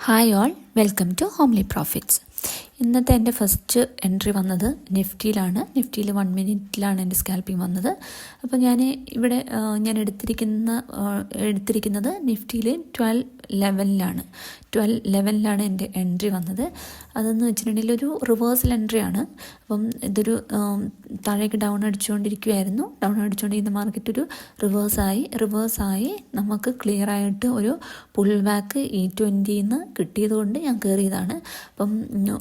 Hi all, welcome to homely profits. ഇന്നത്തെ എൻ്റെ first entry വന്നത് നിഫ്റ്റിയിലാണ്. നിഫ്റ്റിയിൽ 1 മിനിറ്റിലാണ് എൻ്റെ സ്കാൽപ്പിംഗ് വന്നത്. അപ്പോൾ ഞാൻ ഇവിടെ ഞാൻ എടുത്തിരിക്കുന്നത് നിഫ്റ്റിയിൽ 1211ലാണ് എൻ്റെ എൻട്രി വന്നത്. അതെന്ന് വെച്ചിട്ടുണ്ടെങ്കിൽ ഒരു റിവേഴ്സൽ എൻട്രിയാണ്. അപ്പം ഇതൊരു താഴേക്ക് ഡൗൺ അടിച്ചുകൊണ്ടിരിക്കുകയായിരുന്നു. ഡൗൺ അടിച്ചുകൊണ്ടിരിക്കുന്ന മാർക്കറ്റ് ഒരു റിവേഴ്സായി നമുക്ക് ക്ലിയർ ആയിട്ട് ഒരു പുൾ ബാക്ക് E20 കിട്ടിയത് കൊണ്ട് ഞാൻ കയറിയതാണ്. അപ്പം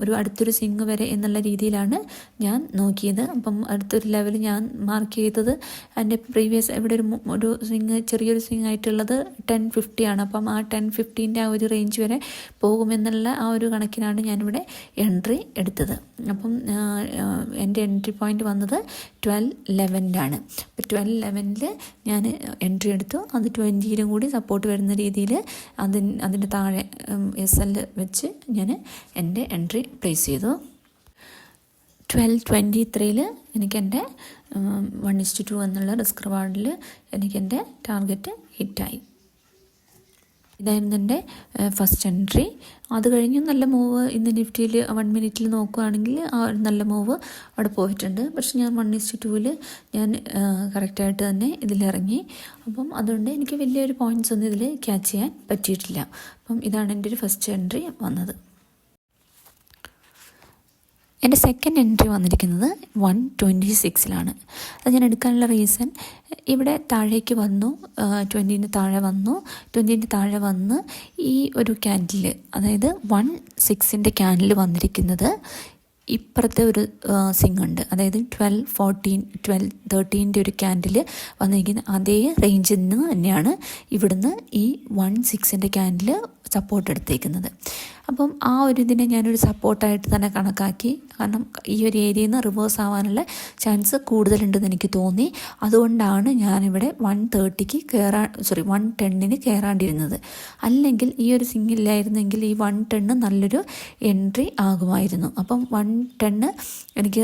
ഒരു അടുത്തൊരു സ്വിങ് വരെ എന്നുള്ള രീതിയിലാണ് ഞാൻ നോക്കിയത്. അപ്പം അടുത്തൊരു ലെവൽ ഞാൻ മാർക്ക് ചെയ്തത് എൻ്റെ പ്രീവിയസ് ഇവിടെ ഒരു സ്വിങ്, ചെറിയൊരു സ്വിങ് ആയിട്ടുള്ളത് 1050 ആണ്. അപ്പം ആ 1050 ആ ഒരു റേഞ്ച് വരെ പോകുമെന്നുള്ള ആ ഒരു കണക്കിനാണ് ഞാനിവിടെ എൻട്രി എടുത്തത്. അപ്പം എൻ്റെ എൻട്രി പോയിന്റ് വന്നത് 1211ലാണ്. അപ്പോൾ 1211ൽ ഞാൻ എൻട്രി എടുത്തു. അത് 20യിലും കൂടി സപ്പോർട്ട് വരുന്ന രീതിയിൽ അതിൻ്റെ താഴെ SL വെച്ച് ഞാൻ എൻ്റെ എൻട്രി പ്ലേസ് ചെയ്തു. 1223ൽ എനിക്കെൻ്റെ 1:2 എന്നുള്ള റിസ്ക് റിവാർഡിൽ എനിക്കെൻ്റെ ടാർഗറ്റ് ഹിറ്റായി. ഇതായിരുന്നു എൻ്റെ ഫസ്റ്റ് എൻട്രി. അത് കഴിഞ്ഞ് നല്ല മൂവ് ഇന്ന് നിഫ്റ്റിയിൽ 1 മിനിറ്റിൽ നോക്കുകയാണെങ്കിൽ ആ ഒരു നല്ല മൂവ് അവിടെ പോയിട്ടുണ്ട്. പക്ഷെ ഞാൻ 1:2 ഞാൻ കറക്റ്റായിട്ട് തന്നെ ഇതിലിറങ്ങി. അപ്പം അതുകൊണ്ട് എനിക്ക് വലിയൊരു പോയിൻറ്റ്സ് ഒന്നും ഇതിൽ ക്യാച്ച് ചെയ്യാൻ പറ്റിയിട്ടില്ല. അപ്പം ഇതാണ് എൻ്റെ ഒരു ഫസ്റ്റ് എൻട്രി വന്നത്. എൻ്റെ സെക്കൻഡ് എൻട്രി വന്നിരിക്കുന്നത് 126ലാണ്. അത് ഞാൻ എടുക്കാനുള്ള റീസൺ, ഇവിടെ താഴേക്ക് വന്നു, 20ന് താഴെ വന്ന് ഈ ഒരു ക്യാൻഡിൽ, അതായത് 16ൻ്റെ ക്യാൻഡിൽ വന്നിരിക്കുന്നത് ഇപ്പുറത്തെ ഒരു സ്വിങ് ഉണ്ട്, അതായത് 1213ൻ്റെ ഒരു ക്യാൻഡിൽ വന്നിരിക്കുന്ന അതേ റേഞ്ചിൽ നിന്ന് തന്നെയാണ് ഇവിടുന്ന് ഈ 16ൻ്റെ ക്യാൻഡിൽ സപ്പോർട്ട് എടുത്തേക്കുന്നത്. അപ്പം ആ ഒരു ഇതിനെ ഞാനൊരു സപ്പോർട്ടായിട്ട് തന്നെ കണക്കാക്കി. കാരണം ഈ ഒരു ഏരിയയിൽ നിന്ന് റിവേഴ്സ് ആവാനുള്ള ചാൻസ് കൂടുതലുണ്ടെന്ന് എനിക്ക് തോന്നി. അതുകൊണ്ടാണ് ഞാനിവിടെ 110ന് കയറാണ്ടിരുന്നത്. അല്ലെങ്കിൽ ഈ ഒരു സിംഗില്ലായിരുന്നെങ്കിൽ ഈ 110 നല്ലൊരു എൻട്രി ആകുമായിരുന്നു. അപ്പം 110 എനിക്ക്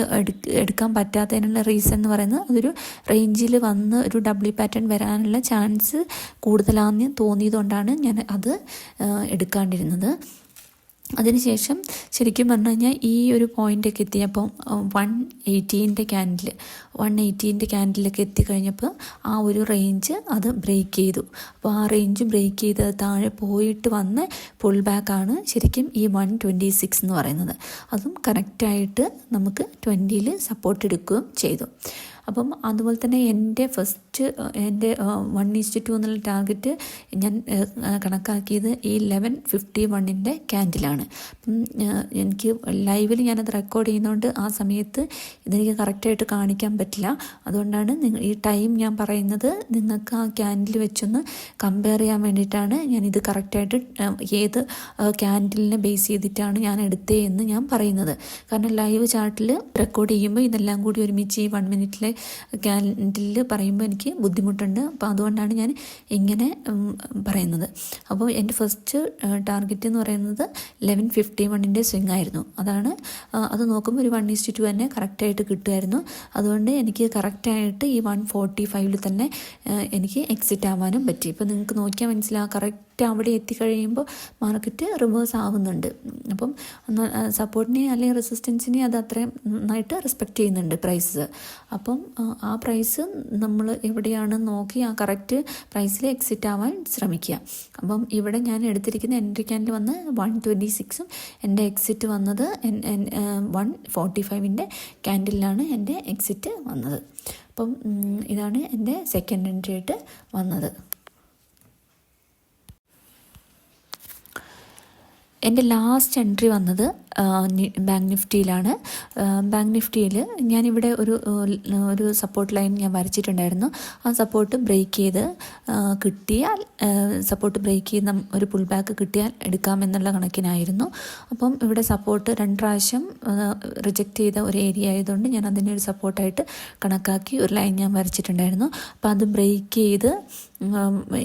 എടുക്കാൻ പറ്റാത്തതിനുള്ള റീസൺ എന്ന് പറയുന്നത് അതൊരു റേഞ്ചിൽ വന്ന് ഒരു W പാറ്റേൺ വരാനുള്ള ചാൻസ് കൂടുതലാണെന്ന് തോന്നിയതുകൊണ്ടാണ് ഞാൻ അത് എടുക്കാണ്ടിരുന്നത്. അതിനുശേഷം ശരിക്കും പറഞ്ഞു കഴിഞ്ഞാൽ ഈ ഒരു പോയിൻ്റൊക്കെ എത്തിയപ്പം 118ൻ്റെ ക്യാൻഡിലൊക്കെ എത്തിക്കഴിഞ്ഞപ്പോൾ ആ ഒരു റേഞ്ച് അത് ബ്രേക്ക് ചെയ്തു. അപ്പോൾ ആ റേഞ്ച് ബ്രേക്ക് ചെയ്ത് താഴെ പോയിട്ട് വന്ന പുൾ ബാക്കാണ് ശരിക്കും ഈ 126 എന്ന് പറയുന്നത്. അതും കറക്റ്റായിട്ട് നമുക്ക് 20യിൽ സപ്പോർട്ട് എടുക്കുകയും ചെയ്തു. അപ്പം അതുപോലെ തന്നെ എൻ്റെ 1:2 എന്നുള്ള ടാർഗറ്റ് ഞാൻ കണക്കാക്കിയത് ഈ 1151ൻ്റെ ക്യാൻഡിലാണ്. അപ്പം എനിക്ക് ലൈവിൽ ഞാനത് റെക്കോർഡ് ചെയ്യുന്നതുകൊണ്ട് ആ സമയത്ത് ഇതെനിക്ക് കറക്റ്റായിട്ട് കാണിക്കാൻ പറ്റില്ല. അതുകൊണ്ടാണ് ഈ ടൈം ഞാൻ പറയുന്നത് നിങ്ങൾക്ക് ആ ക്യാൻഡിൽ വെച്ചൊന്ന് കമ്പയർ ചെയ്യാൻ വേണ്ടിയിട്ടാണ് ഞാനിത് കറക്റ്റായിട്ട് ഏത് ക്യാൻഡിലിനെ ബേസ് ചെയ്തിട്ടാണ് ഞാൻ എടുത്തതെന്ന് ഞാൻ പറയുന്നത്. കാരണം ലൈവ് ചാർട്ടിൽ റെക്കോർഡ് ചെയ്യുമ്പോൾ ഇതെല്ലാം കൂടി ഒരുമിച്ച് ഈ 1 മിനിറ്റിലെ ക്യാൻഡിൽ പറയുമ്പോൾ എനിക്ക് ബുദ്ധിമുട്ടുണ്ട്. അപ്പോൾ അതുകൊണ്ടാണ് ഞാൻ ഇങ്ങനെ പറയുന്നത്. അപ്പോൾ എൻ്റെ ഫസ്റ്റ് ടാർഗറ്റ് എന്ന് പറയുന്നത് 1151ൻ്റെ സ്വിങ് ആയിരുന്നു. അത് നോക്കുമ്പോൾ ഒരു 1:2 തന്നെ കറക്റ്റായിട്ട് കിട്ടുമായിരുന്നു. അതുകൊണ്ട് എനിക്ക് കറക്റ്റായിട്ട് ഈ 145ൽ തന്നെ എനിക്ക് എക്സിറ്റ് ആവാനും പറ്റി. ഇപ്പോൾ നിങ്ങൾക്ക് നോക്കിയാൽ മനസ്സിലാവും, കറക്റ്റ് അവിടെ എത്തിക്കഴിയുമ്പോൾ മാർക്കറ്റ് റിവേഴ്സ് ആവുന്നുണ്ട്. അപ്പം സപ്പോർട്ടിനെ അല്ലെങ്കിൽ റെസിസ്റ്റൻസിനെ അത് അത്രയും നന്നായിട്ട് റെസ്പെക്റ്റ് ചെയ്യുന്നുണ്ട് പ്രൈസ്. അപ്പം ആ പ്രൈസ് നമ്മൾ എവിടെയാണ് നോക്കി ആ കറക്റ്റ് പ്രൈസിൽ എക്സിറ്റ് ആവാൻ ശ്രമിക്കുക. അപ്പം ഇവിടെ ഞാൻ എടുത്തിരിക്കുന്ന എൻട്രി ക്യാൻഡിൽ വന്ന് 126ഉം എൻ്റെ എക്സിറ്റ് വന്നത് 145ൻ്റെ ക്യാൻഡിലാണ് എൻ്റെ എക്സിറ്റ് വന്നത്. അപ്പം ഇതാണ് എൻ്റെ സെക്കൻഡ് എൻട്രി ആയിട്ട് വന്നത്. എൻ്റെ ലാസ്റ്റ് എൻട്രി വന്നത് ബാങ്ക് നിഫ്റ്റിയിലാണ്. ബാങ്ക് നിഫ്റ്റിയിൽ ഞാനിവിടെ ഒരു സപ്പോർട്ട് ലൈൻ ഞാൻ വരച്ചിട്ടുണ്ടായിരുന്നു. ആ സപ്പോർട്ട് ബ്രേക്ക് ചെയ്ത് കിട്ടിയാൽ ഒരു പുൾ ബാക്ക് കിട്ടിയാൽ എടുക്കാമെന്നുള്ള കണക്കിനായിരുന്നു. അപ്പം ഇവിടെ സപ്പോർട്ട് 2 പ്രാവശ്യം റിജക്റ്റ് ചെയ്ത ഒരു ഏരിയ ആയതുകൊണ്ട് ഞാൻ അതിനെ ഒരു സപ്പോർട്ടായിട്ട് കണക്കാക്കി ഒരു ലൈൻ ഞാൻ വരച്ചിട്ടുണ്ടായിരുന്നു. അപ്പം അത് ബ്രേക്ക് ചെയ്ത്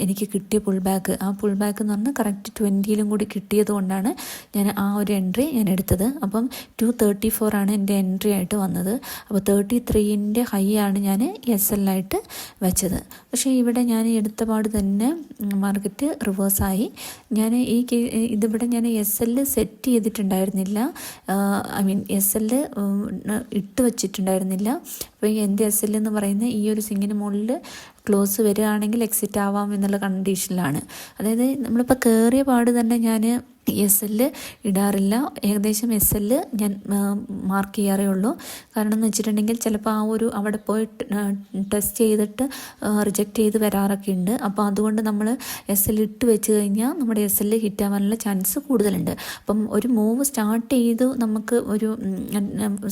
എനിക്ക് കിട്ടിയ പുൾ ബാക്ക് എന്ന് പറഞ്ഞാൽ കറക്റ്റ് 20യിലും കൂടി കിട്ടിയത് കൊണ്ടാണ് ഞാൻ ആ ഒരു എൻട്രി ഞാൻ എടുത്തത്. അപ്പം 234 ആണ് എൻ്റെ എൻട്രി ആയിട്ട് വന്നത്. അപ്പോൾ 33ൻ്റെ ഹൈ ആണ് ഞാൻ SL ആയിട്ട് വെച്ചത്. പക്ഷേ ഇവിടെ ഞാൻ എടുത്ത പാട് തന്നെ മാർക്കറ്റ് റിവേഴ്സായി. ഞാൻ ഇതിവിടെ ഞാൻ SL സെറ്റ് ചെയ്തിട്ടുണ്ടായിരുന്നില്ല, SL ഇട്ട് വച്ചിട്ടുണ്ടായിരുന്നില്ല. അപ്പോൾ എൻ്റെ SL എന്ന് പറയുന്നത് ഈ ഒരു സിങ്ങിന് മുകളിൽ ക്ലോസ് വരികയാണെങ്കിൽ എക്സിറ്റ് ആവാം എന്നുള്ള കണ്ടീഷനിലാണ്. അതായത് നമ്മളിപ്പോൾ കയറിയ പാട് തന്നെ ഞാൻ SL ഇടാറില്ല. ഏകദേശം SL ഞാൻ മാർക്ക് ചെയ്യാറേ ഉള്ളൂ. കാരണം എന്ന് വെച്ചിട്ടുണ്ടെങ്കിൽ ചിലപ്പോൾ ആ ഒരു അവിടെ പോയി ടെസ്റ്റ് ചെയ്തിട്ട് റിജക്റ്റ് ചെയ്ത് വരാറൊക്കെ ഉണ്ട്. അപ്പോൾ അതുകൊണ്ട് നമ്മൾ SL ഇട്ട് വെച്ച് കഴിഞ്ഞാൽ നമ്മുടെ SL ഹിറ്റാവാനുള്ള ചാൻസ് കൂടുതലുണ്ട്. അപ്പം ഒരു മൂവ് സ്റ്റാർട്ട് ചെയ്ത് നമുക്ക് ഒരു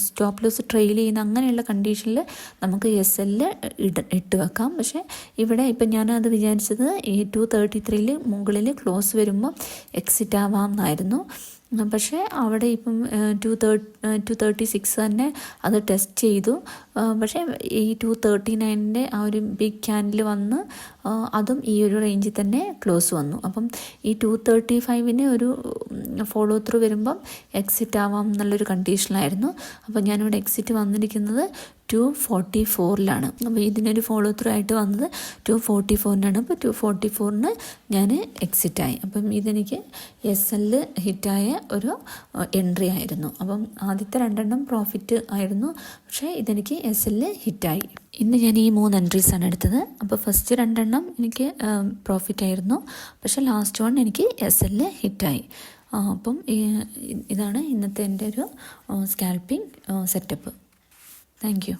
സ്റ്റോപ്പ് ലോസ് ട്രെയിൽ ചെയ്യുന്ന അങ്ങനെയുള്ള കണ്ടീഷനിൽ നമുക്ക് SL ഇട്ട് വെക്കാം. പക്ഷേ ഇവിടെ ഇപ്പം ഞാനത് വിചാരിച്ചത് ഈ 233 മുകളിൽ ക്ലോസ് വരുമ്പോൾ എക്സിറ്റ് ആവാം എന്നായിരുന്നു. പക്ഷേ അവിടെ ഇപ്പം 236 തന്നെ അത് ടെസ്റ്റ് ചെയ്തു. പക്ഷേ ഈ 239ൻ്റെ ആ ഒരു ബിഗ് ക്യാൻഡിൽ വന്ന് അതും ഈ ഒരു റേഞ്ചിൽ തന്നെ ക്ലോസ് വന്നു. അപ്പം ഈ 235ന് ഒരു ഫോളോ ത്രൂ വരുമ്പം എക്സിറ്റ് ആവാം എന്നുള്ളൊരു കണ്ടീഷനിലായിരുന്നു. അപ്പോൾ ഞാനിവിടെ എക്സിറ്റ് വന്നിരിക്കുന്നത് 244ലാണ്. അപ്പോൾ ഇതിനൊരു ഫോളോ ത്രൂ ആയിട്ട് വന്നത് 244നാണ്. അപ്പോൾ 244ന് ഞാൻ എക്സിറ്റായി. അപ്പം ഇതെനിക്ക് SL ഹിറ്റായ ഒരു എൻട്രി ആയിരുന്നു. അപ്പം ആദ്യത്തെ 2 പ്രോഫിറ്റ് ആയിരുന്നു, പക്ഷേ ഇതെനിക്ക് SL ഹിറ്റായി. ഇന്ന് ഞാൻ ഈ 3 എൻട്രീസാണ് എടുത്തത്. അപ്പോൾ ഫസ്റ്റ് 2 എനിക്ക് പ്രോഫിറ്റ് ആയിരുന്നു, പക്ഷേ ലാസ്റ്റ് 1 എനിക്ക് SL ഹിറ്റായി. അപ്പം ഇതാണ് ഇന്നത്തെ എൻ്റെ ഒരു സ്കാൽപ്പിംഗ് സെറ്റപ്പ്. Thank you.